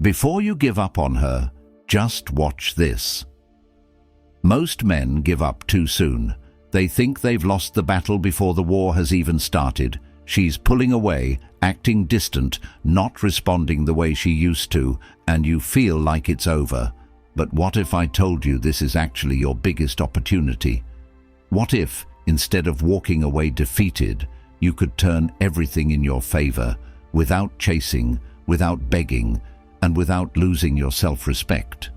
Before you give up on her, just watch this. Most men give up too soon. They think they've lost the battle before the war has even started. She's pulling away, acting distant, not responding the way she used to, and you feel like it's over. But what if I told you this is actually your biggest opportunity? What if, instead of walking away defeated, you could turn everything in your favor, without chasing, without begging, and without losing your self-respect?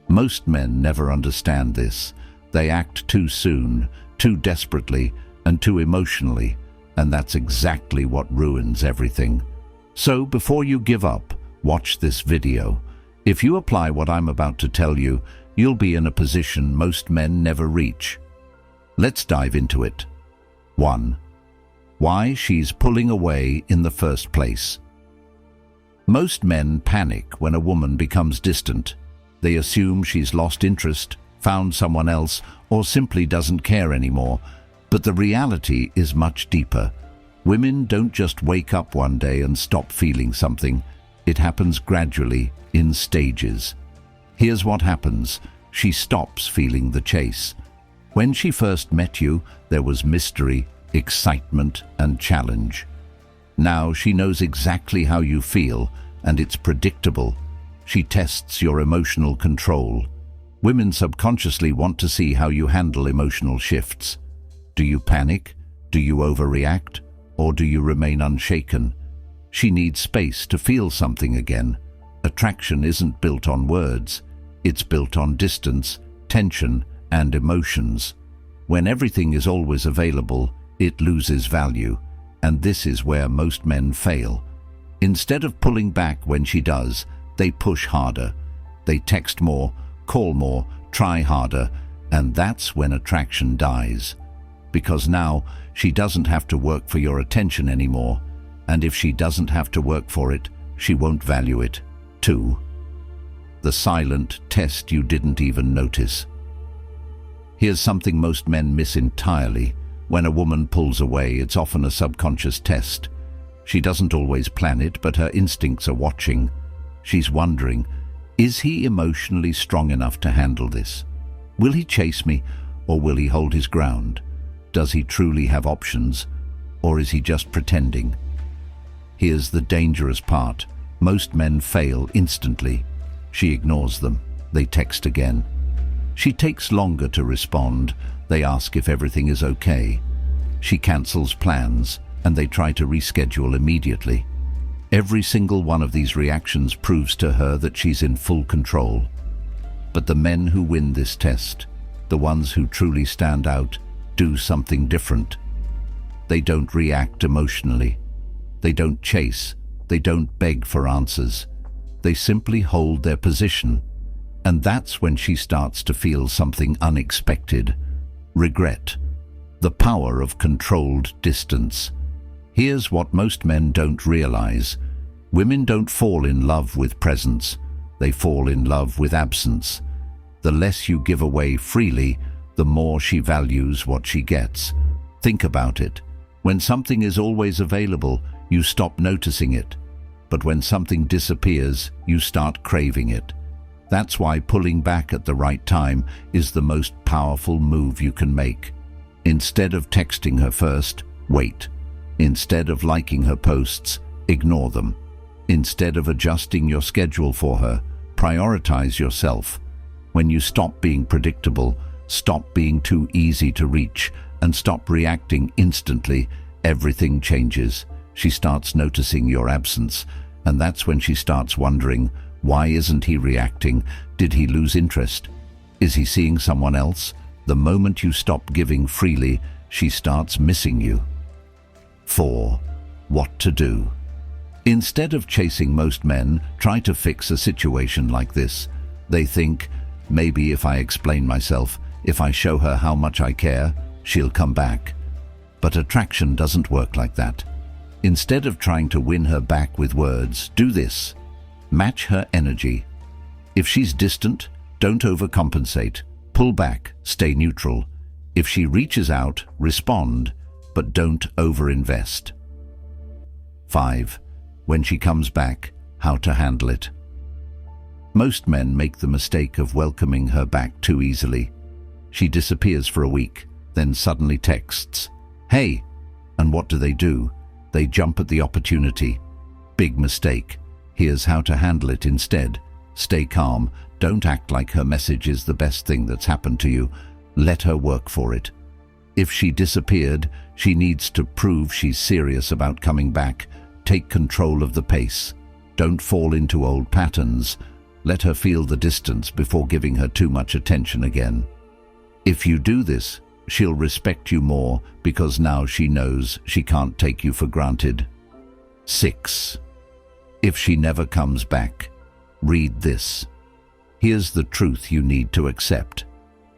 Most men never understand this. They act too soon, too desperately, and too emotionally, and that's exactly what ruins everything. So before you give up, watch this video. If you apply what I'm about to tell you, you'll be in a position most men never reach. Let's dive into it. 1. Why she's pulling away in the first place. Most men panic when a woman becomes distant. They assume she's lost interest, found someone else, or simply doesn't care anymore. But the reality is much deeper. Women don't just wake up one day and stop feeling something. It happens gradually, in stages. Here's what happens. She stops feeling the chase. When she first met you, there was mystery, excitement, and challenge. Now she knows exactly how you feel, and it's predictable. She tests your emotional control. Women subconsciously want to see how you handle emotional shifts. Do you panic? Do you overreact? Or do you remain unshaken? She needs space to feel something again. Attraction isn't built on words. It's built on distance, tension, and emotions. When everything is always available, it loses value, and this is where most men fail. Instead of pulling back when she does, they push harder. They text more, call more, try harder, and that's when attraction dies. Because now, she doesn't have to work for your attention anymore, and if she doesn't have to work for it, she won't value it. 2. The silent test you didn't even notice. Here's something most men miss entirely. When a woman pulls away, it's often a subconscious test. She doesn't always plan it, but her instincts are watching. She's wondering, is he emotionally strong enough to handle this? Will he chase me, or will he hold his ground? Does he truly have options, or is he just pretending? Here's the dangerous part. Most men fail instantly. She ignores them. They text again. She takes longer to respond. They ask if everything is okay. She cancels plans, and they try to reschedule immediately. Every single one of these reactions proves to her that she's in full control. But the men who win this test, the ones who truly stand out, do something different. They don't react emotionally. They don't chase. They don't beg for answers. They simply hold their position. And that's when she starts to feel something unexpected. Regret. The power of controlled distance. Here's what most men don't realize. Women don't fall in love with presence. They fall in love with absence. The less you give away freely, the more she values what she gets. Think about it. When something is always available, you stop noticing it. But when something disappears, you start craving it. That's why pulling back at the right time is the most powerful move you can make. Instead of texting her first, wait. Instead of liking her posts, ignore them. Instead of adjusting your schedule for her, prioritize yourself. When you stop being predictable, stop being too easy to reach, and stop reacting instantly, everything changes. She starts noticing your absence, and that's when she starts wondering, why isn't he reacting? Did he lose interest? Is he seeing someone else? The moment you stop giving freely, she starts missing you. 4. What to do. Instead of chasing, most men try to fix a situation like this. They think, maybe if I explain myself, if I show her how much I care, she'll come back. But attraction doesn't work like that. Instead of trying to win her back with words, do this. Match her energy. If she's distant, don't overcompensate. Pull back, stay neutral. If she reaches out, respond, but don't overinvest. 5. When she comes back, how to handle it. Most men make the mistake of welcoming her back too easily. She disappears for a week, then suddenly texts, "Hey!" And what do? They jump at the opportunity. Big mistake. Here's how to handle it instead. Stay calm. Don't act like her message is the best thing that's happened to you. Let her work for it. If she disappeared, she needs to prove she's serious about coming back. Take control of the pace. Don't fall into old patterns. Let her feel the distance before giving her too much attention again. If you do this, she'll respect you more because now she knows she can't take you for granted. 6. If she never comes back, read this. Here's the truth you need to accept.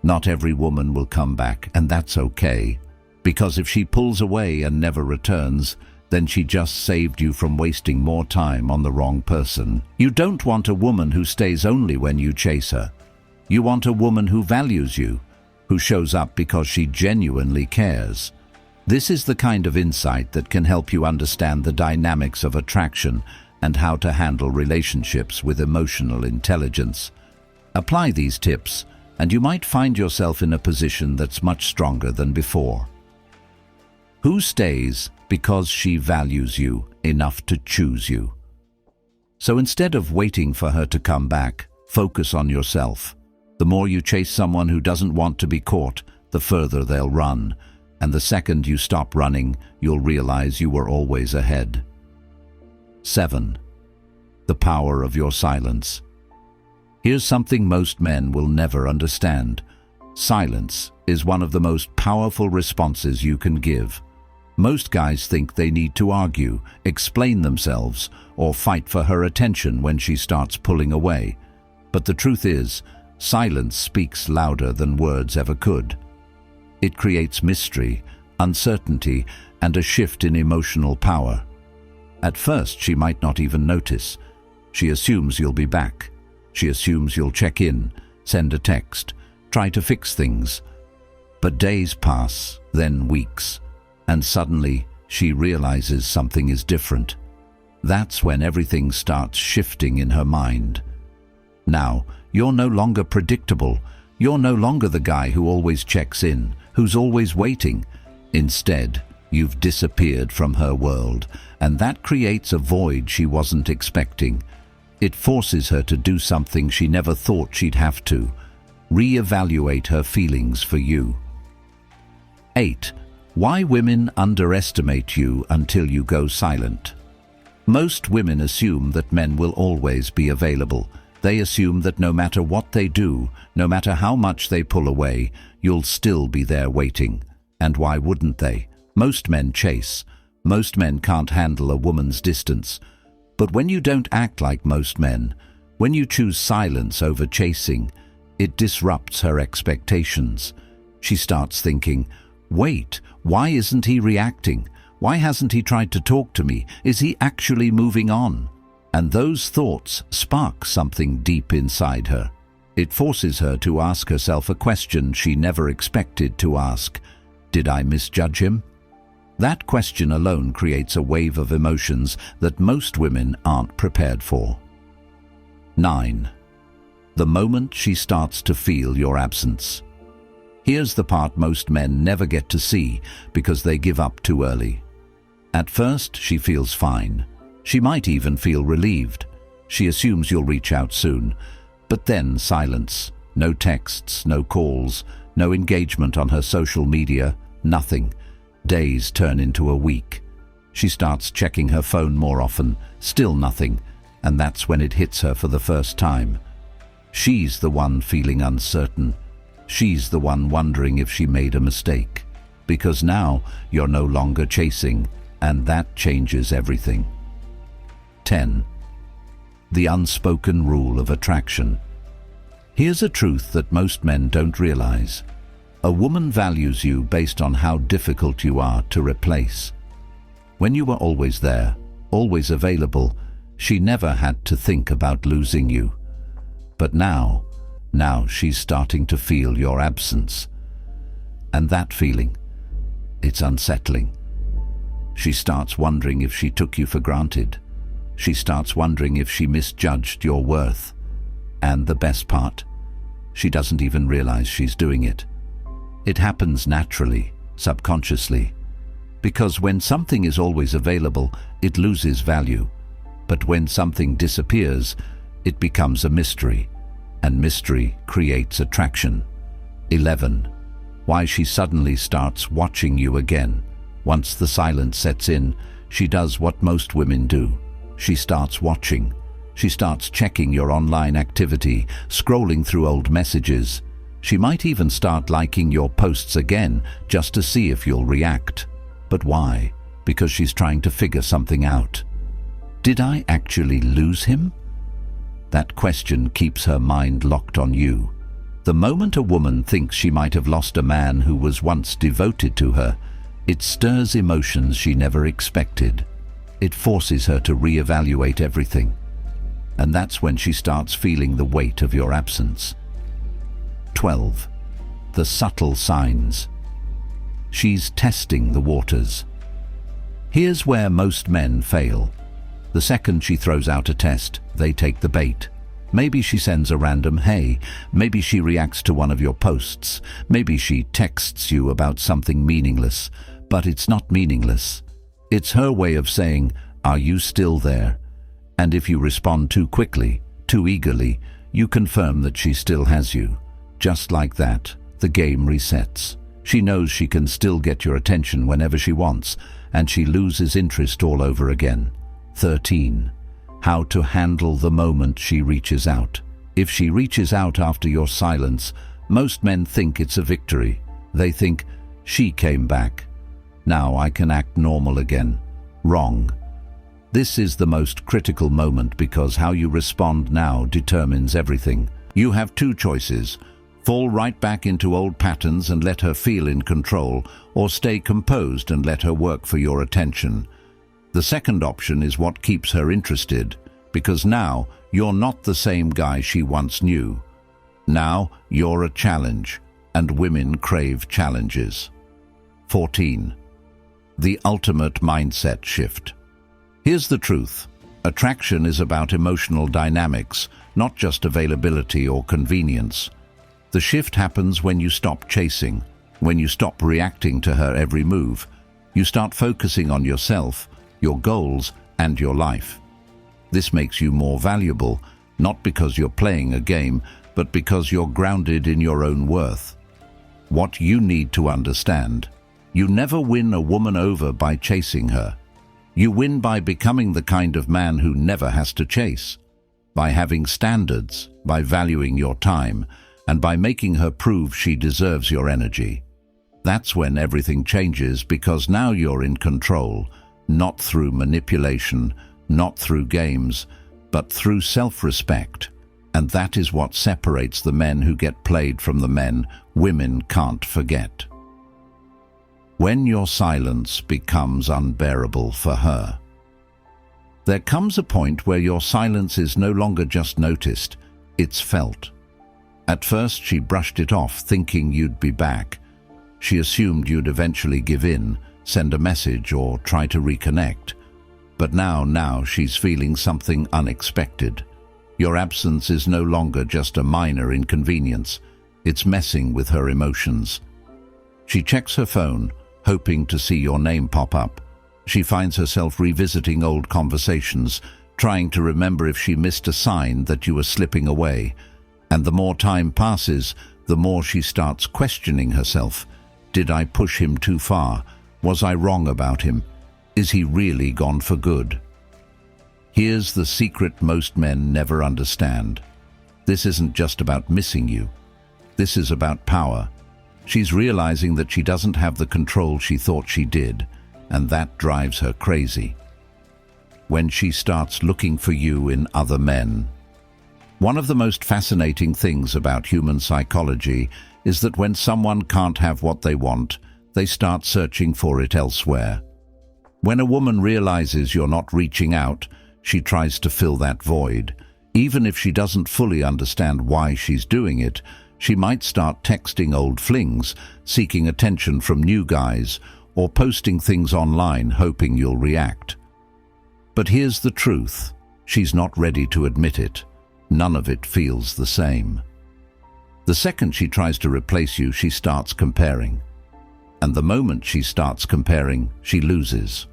Not every woman will come back, and that's okay. Because if she pulls away and never returns, then she just saved you from wasting more time on the wrong person. You don't want a woman who stays only when you chase her. You want a woman who values you, who shows up because she genuinely cares. This is the kind of insight that can help you understand the dynamics of attraction and how to handle relationships with emotional intelligence. Apply these tips, and you might find yourself in a position that's much stronger than before. Who stays because she values you enough to choose you? So instead of waiting for her to come back, focus on yourself. The more you chase someone who doesn't want to be caught, the further they'll run. And the second you stop running, you'll realize you were always ahead. 7. The power of your silence. Here's something most men will never understand. Silence is one of the most powerful responses you can give. Most guys think they need to argue, explain themselves, or fight for her attention when she starts pulling away. But the truth is, silence speaks louder than words ever could. It creates mystery, uncertainty, and a shift in emotional power. At first, she might not even notice. She assumes you'll be back. She assumes you'll check in, send a text, try to fix things. But days pass, then weeks, and suddenly she realizes something is different. That's when everything starts shifting in her mind. Now, you're no longer predictable. You're no longer the guy who always checks in, who's always waiting. Instead, you've disappeared from her world, and that creates a void she wasn't expecting. It forces her to do something she never thought she'd have to: reevaluate her feelings for you. 8. Why women underestimate you until you go silent. Most women assume that men will always be available. They assume that no matter what they do, no matter how much they pull away, you'll still be there waiting. And why wouldn't they? Most men chase. Most men can't handle a woman's distance. But when you don't act like most men, when you choose silence over chasing, it disrupts her expectations. She starts thinking, wait, why isn't he reacting? Why hasn't he tried to talk to me? Is he actually moving on? And those thoughts spark something deep inside her. It forces her to ask herself a question she never expected to ask. Did I misjudge him? That question alone creates a wave of emotions that most women aren't prepared for. 9. The moment she starts to feel your absence. Here's the part most men never get to see because they give up too early. At first, she feels fine. She might even feel relieved. She assumes you'll reach out soon. But then silence. No texts, no calls, no engagement on her social media, nothing. Days turn into a week. She starts checking her phone more often, still nothing, and that's when it hits her for the first time. She's the one feeling uncertain. She's the one wondering if she made a mistake. Because now you're no longer chasing, and that changes everything. 10. The unspoken rule of attraction. Here's a truth that most men don't realize. A woman values you based on how difficult you are to replace. When you were always there, always available, she never had to think about losing you. But now she's starting to feel your absence. And that feeling, it's unsettling. She starts wondering if she took you for granted. She starts wondering if she misjudged your worth. And the best part, she doesn't even realize she's doing it. It happens naturally, subconsciously. Because when something is always available, it loses value. But when something disappears, it becomes a mystery. And mystery creates attraction. 11. Why she suddenly starts watching you again. Once the silence sets in, she does what most women do. She starts watching. She starts checking your online activity, scrolling through old messages. She might even start liking your posts again just to see if you'll react. But why? Because she's trying to figure something out. Did I actually lose him? That question keeps her mind locked on you. The moment a woman thinks she might have lost a man who was once devoted to her, it stirs emotions she never expected. It forces her to reevaluate everything. And that's when she starts feeling the weight of your absence. 12. The subtle signs. She's testing the waters. Here's where most men fail. The second she throws out a test, they take the bait. Maybe she sends a random "hey," maybe she reacts to one of your posts, maybe she texts you about something meaningless. But it's not meaningless. It's her way of saying, "Are you still there?" And if you respond too quickly, too eagerly, you confirm that she still has you. Just like that, the game resets. She knows she can still get your attention whenever she wants, and she loses interest all over again. 13. How to handle the moment she reaches out. If she reaches out after your silence, most men think it's a victory. They think, she came back. Now I can act normal again. Wrong. This is the most critical moment because how you respond now determines everything. You have two choices. Fall right back into old patterns and let her feel in control, or stay composed and let her work for your attention. The second option is what keeps her interested, because now you're not the same guy she once knew. Now you're a challenge, and women crave challenges. 14. The ultimate mindset shift. Here's the truth. Attraction is about emotional dynamics, not just availability or convenience. The shift happens when you stop chasing, when you stop reacting to her every move. You start focusing on yourself, your goals, and your life. This makes you more valuable, not because you're playing a game, but because you're grounded in your own worth. What you need to understand: you never win a woman over by chasing her. You win by becoming the kind of man who never has to chase, by having standards, by valuing your time, and by making her prove she deserves your energy. That's when everything changes, because now you're in control, not through manipulation, not through games, but through self-respect. And that is what separates the men who get played from the men women can't forget. When your silence becomes unbearable for her. There comes a point where your silence is no longer just noticed, it's felt. At first she brushed it off, thinking you'd be back. She assumed you'd eventually give in, send a message, or try to reconnect. But now she's feeling something unexpected. Your absence is no longer just a minor inconvenience. It's messing with her emotions. She checks her phone, hoping to see your name pop up. She finds herself revisiting old conversations, trying to remember if she missed a sign that you were slipping away. And the more time passes, the more she starts questioning herself. Did I push him too far? Was I wrong about him? Is he really gone for good? Here's the secret most men never understand. This isn't just about missing you. This is about power. She's realizing that she doesn't have the control she thought she did, and that drives her crazy. When she starts looking for you in other men. One of the most fascinating things about human psychology is that when someone can't have what they want, they start searching for it elsewhere. When a woman realizes you're not reaching out, she tries to fill that void. Even if she doesn't fully understand why she's doing it, she might start texting old flings, seeking attention from new guys, or posting things online hoping you'll react. But here's the truth. She's not ready to admit it. None of it feels the same. The second she tries to replace you, she starts comparing. And the moment she starts comparing, she loses.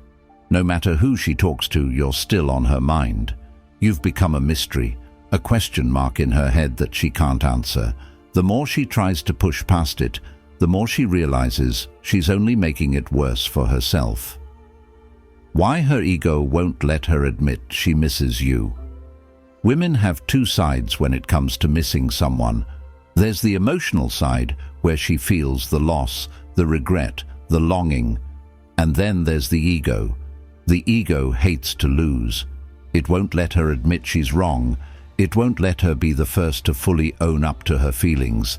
No matter who she talks to, you're still on her mind. You've become a mystery, a question mark in her head that she can't answer. The more she tries to push past it, the more she realizes she's only making it worse for herself. Why her ego won't let her admit she misses you. Women have two sides when it comes to missing someone. There's the emotional side, where she feels the loss, the regret, the longing. And then there's the ego. The ego hates to lose. It won't let her admit she's wrong. It won't let her be the first to fully own up to her feelings.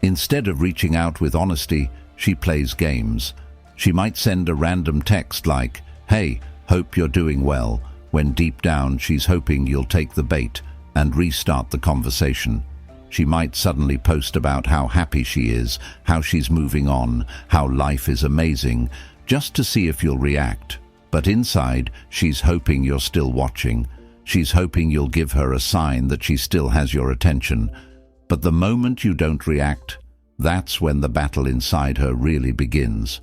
Instead of reaching out with honesty, she plays games. She might send a random text like, "Hey, hope you're doing well," when deep down she's hoping you'll take the bait and restart the conversation. She might suddenly post about how happy she is, how she's moving on, how life is amazing, just to see if you'll react. But inside, she's hoping you're still watching. She's hoping you'll give her a sign that she still has your attention. But the moment you don't react, that's when the battle inside her really begins.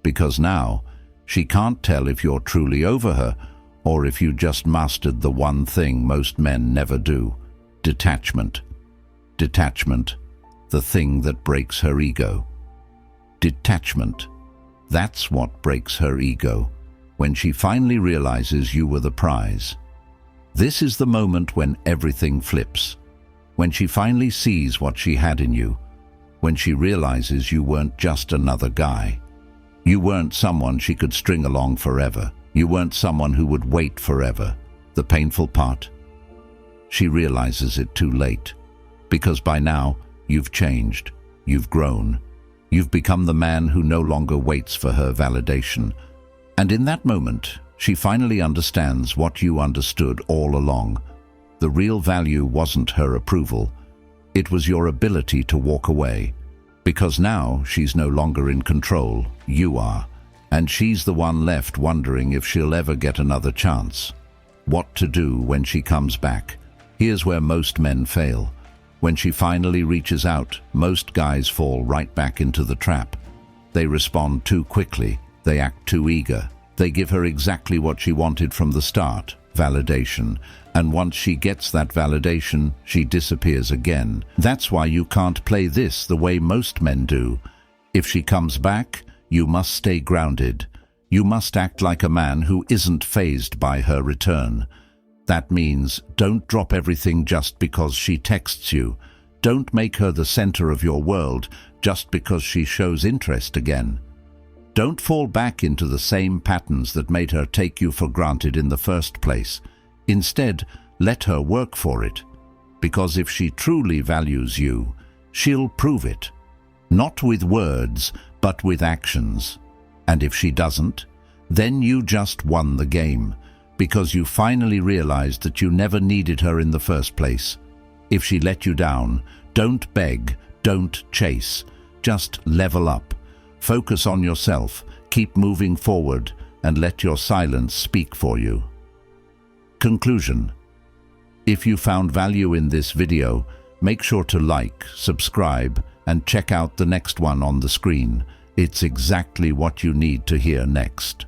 Because now, she can't tell if you're truly over her or if you just mastered the one thing most men never do: detachment. Detachment, the thing that breaks her ego. Detachment, that's what breaks her ego, when she finally realizes you were the prize. This is the moment when everything flips, when she finally sees what she had in you, when she realizes you weren't just another guy. You weren't someone she could string along forever. You weren't someone who would wait forever. The painful part? She realizes it too late. Because by now, you've changed, you've grown, you've become the man who no longer waits for her validation. And in that moment, she finally understands what you understood all along. The real value wasn't her approval, it was your ability to walk away. Because now she's no longer in control, you are. And she's the one left wondering if she'll ever get another chance. What to do when she comes back? Here's where most men fail. When she finally reaches out, most guys fall right back into the trap. They respond too quickly, they act too eager. They give her exactly what she wanted from the start, validation. And once she gets that validation, she disappears again. That's why you can't play this the way most men do. If she comes back, you must stay grounded. You must act like a man who isn't fazed by her return. That means don't drop everything just because she texts you. Don't make her the center of your world just because she shows interest again. Don't fall back into the same patterns that made her take you for granted in the first place. Instead, let her work for it. Because if she truly values you, she'll prove it. Not with words, but with actions. And if she doesn't, then you just won the game. Because you finally realized that you never needed her in the first place. If she let you down, don't beg, don't chase. Just level up. Focus on yourself, keep moving forward, and let your silence speak for you. Conclusion. If you found value in this video, make sure to like, subscribe, and check out the next one on the screen. It's exactly what you need to hear next.